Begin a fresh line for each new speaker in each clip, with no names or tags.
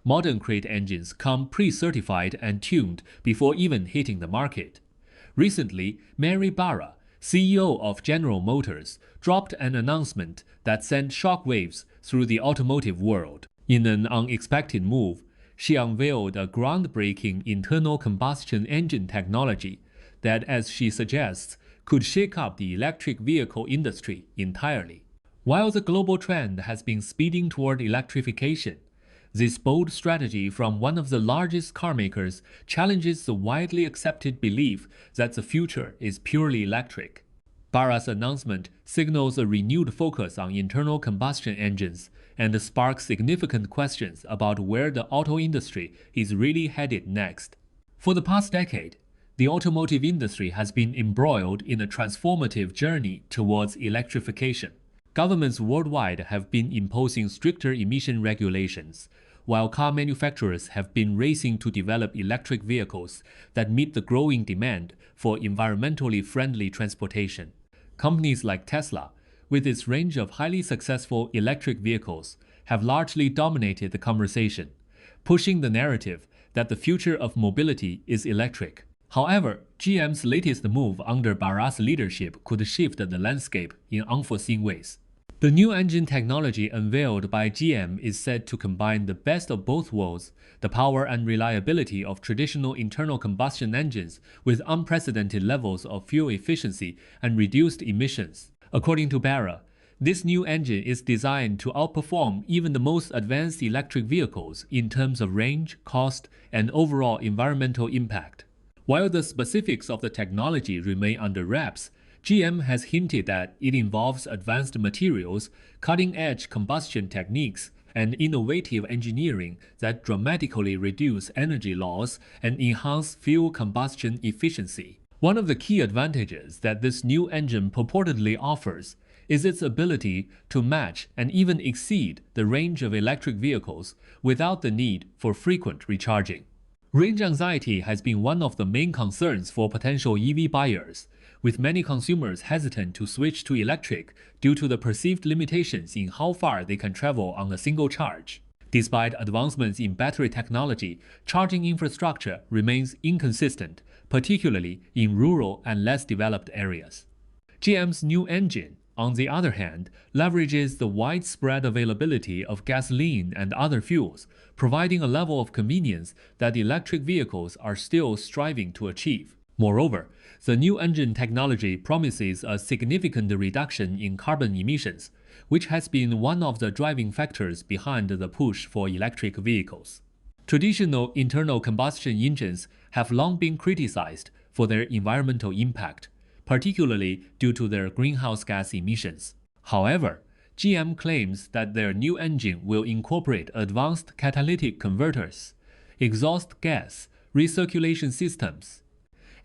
Modern crate engines come pre-certified and tuned before even hitting the market. Recently, Mary Barra, CEO of General Motors, dropped an announcement that sent shockwaves through the automotive world. In an unexpected move, she unveiled a groundbreaking internal combustion engine technology that, as she suggests, could shake up the electric vehicle industry entirely. While the global trend has been speeding toward electrification, this bold strategy from one of the largest carmakers challenges the widely accepted belief that the future is purely electric. Barra's announcement signals a renewed focus on internal combustion engines and sparks significant questions about where the auto industry is really headed next. For the past decade, the automotive industry has been embroiled in a transformative journey towards electrification. Governments worldwide have been imposing stricter emission regulations, while car manufacturers have been racing to develop electric vehicles that meet the growing demand for environmentally friendly transportation. Companies like Tesla, with its range of highly successful electric vehicles, have largely dominated the conversation, pushing the narrative that the future of mobility is electric. However, GM's latest move under Barra's leadership could shift the landscape in unforeseen ways. The new engine technology unveiled by GM is said to combine the best of both worlds, the power and reliability of traditional internal combustion engines with unprecedented levels of fuel efficiency and reduced emissions. According to Barra, this new engine is designed to outperform even the most advanced electric vehicles in terms of range, cost, and overall environmental impact. While the specifics of the technology remain under wraps, GM has hinted that it involves advanced materials, cutting-edge combustion techniques, and innovative engineering that dramatically reduce energy loss and enhance fuel combustion efficiency. One of the key advantages that this new engine purportedly offers is its ability to match and even exceed the range of electric vehicles without the need for frequent recharging. Range anxiety has been one of the main concerns for potential EV buyers, with many consumers hesitant to switch to electric due to the perceived limitations in how far they can travel on a single charge. Despite advancements in battery technology, charging infrastructure remains inconsistent, particularly in rural and less developed areas. GM's new engine, on the other hand, leverages the widespread availability of gasoline and other fuels, providing a level of convenience that electric vehicles are still striving to achieve. Moreover, the new engine technology promises a significant reduction in carbon emissions, which has been one of the driving factors behind the push for electric vehicles. Traditional internal combustion engines have long been criticized for their environmental impact, particularly due to their greenhouse gas emissions. However, GM claims that their new engine will incorporate advanced catalytic converters, exhaust gas recirculation systems,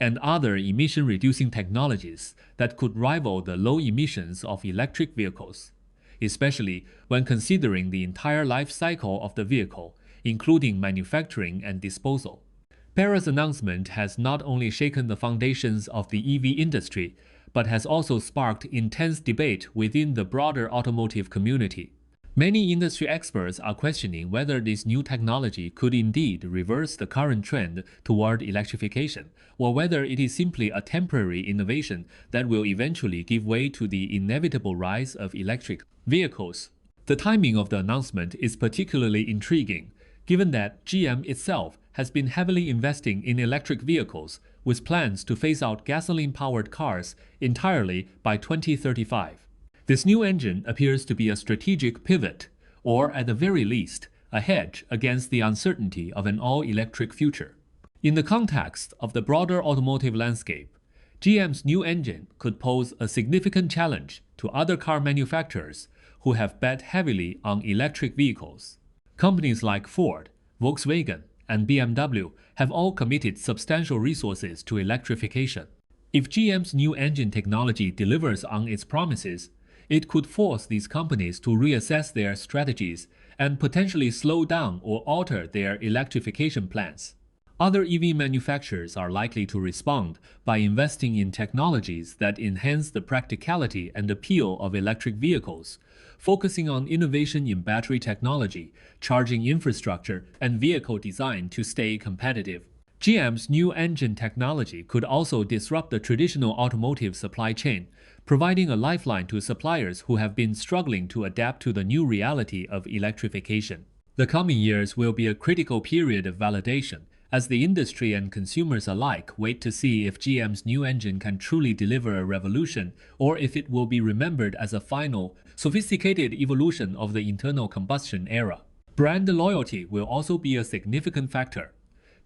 and other emission-reducing technologies that could rival the low emissions of electric vehicles, especially when considering the entire life cycle of the vehicle, including manufacturing and disposal. Barra's announcement has not only shaken the foundations of the EV industry, but has also sparked intense debate within the broader automotive community. Many industry experts are questioning whether this new technology could indeed reverse the current trend toward electrification, or whether it is simply a temporary innovation that will eventually give way to the inevitable rise of electric vehicles. The timing of the announcement is particularly intriguing, given that GM itself has been heavily investing in electric vehicles, with plans to phase out gasoline-powered cars entirely by 2035. This new engine appears to be a strategic pivot, or at the very least, a hedge against the uncertainty of an all-electric future. In the context of the broader automotive landscape, GM's new engine could pose a significant challenge to other car manufacturers who have bet heavily on electric vehicles. Companies like Ford, Volkswagen, and BMW have all committed substantial resources to electrification. If GM's new engine technology delivers on its promises, it could force these companies to reassess their strategies and potentially slow down or alter their electrification plans. Other EV manufacturers are likely to respond by investing in technologies that enhance the practicality and appeal of electric vehicles, focusing on innovation in battery technology, charging infrastructure, and vehicle design to stay competitive. GM's new engine technology could also disrupt the traditional automotive supply chain, providing a lifeline to suppliers who have been struggling to adapt to the new reality of electrification. The coming years will be a critical period of validation, as the industry and consumers alike wait to see if GM's new engine can truly deliver a revolution or if it will be remembered as a final, sophisticated evolution of the internal combustion era. Brand loyalty will also be a significant factor.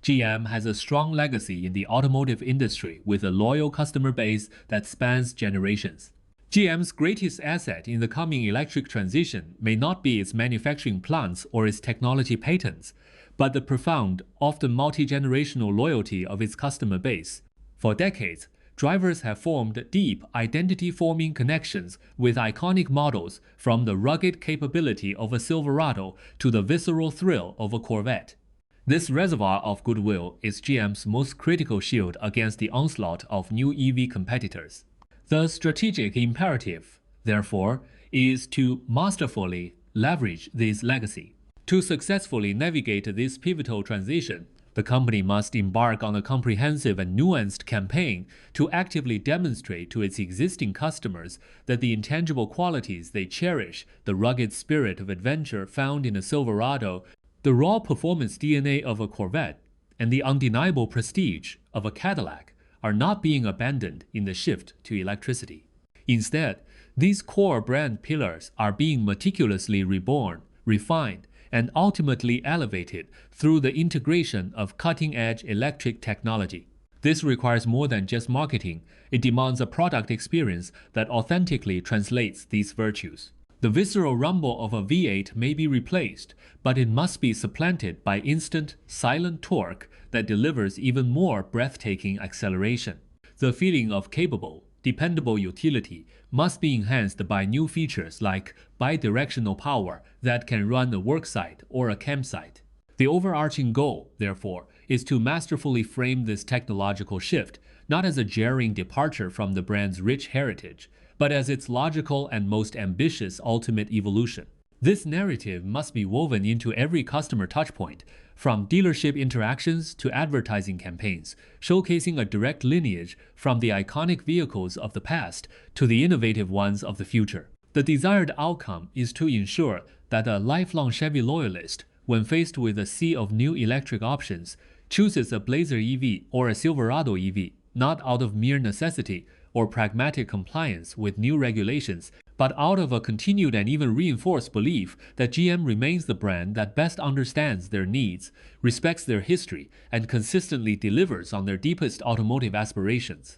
GM has a strong legacy in the automotive industry with a loyal customer base that spans generations. GM's greatest asset in the coming electric transition may not be its manufacturing plants or its technology patents, but the profound, often multi-generational loyalty of its customer base. For decades, drivers have formed deep, identity-forming connections with iconic models, from the rugged capability of a Silverado to the visceral thrill of a Corvette. This reservoir of goodwill is GM's most critical shield against the onslaught of new EV competitors. The strategic imperative, therefore, is to masterfully leverage this legacy. To successfully navigate this pivotal transition, the company must embark on a comprehensive and nuanced campaign to actively demonstrate to its existing customers that the intangible qualities they cherish, the rugged spirit of adventure found in a Silverado, the raw performance DNA of a Corvette, and the undeniable prestige of a Cadillac, are not being abandoned in the shift to electricity. Instead, these core brand pillars are being meticulously reborn, refined, and ultimately elevated through the integration of cutting-edge electric technology. This requires more than just marketing. It demands a product experience that authentically translates these virtues. The visceral rumble of a V8 may be replaced, but it must be supplanted by instant, silent torque that delivers even more breathtaking acceleration. The feeling of capable, dependable utility must be enhanced by new features like bidirectional power that can run a worksite or a campsite. The overarching goal, therefore, is to masterfully frame this technological shift not as a jarring departure from the brand's rich heritage, but as its logical and most ambitious ultimate evolution. This narrative must be woven into every customer touchpoint, from dealership interactions to advertising campaigns, showcasing a direct lineage from the iconic vehicles of the past to the innovative ones of the future. The desired outcome is to ensure that a lifelong Chevy loyalist, when faced with a sea of new electric options, chooses a Blazer EV or a Silverado EV, not out of mere necessity or pragmatic compliance with new regulations, but out of a continued and even reinforced belief that GM remains the brand that best understands their needs, respects their history, and consistently delivers on their deepest automotive aspirations.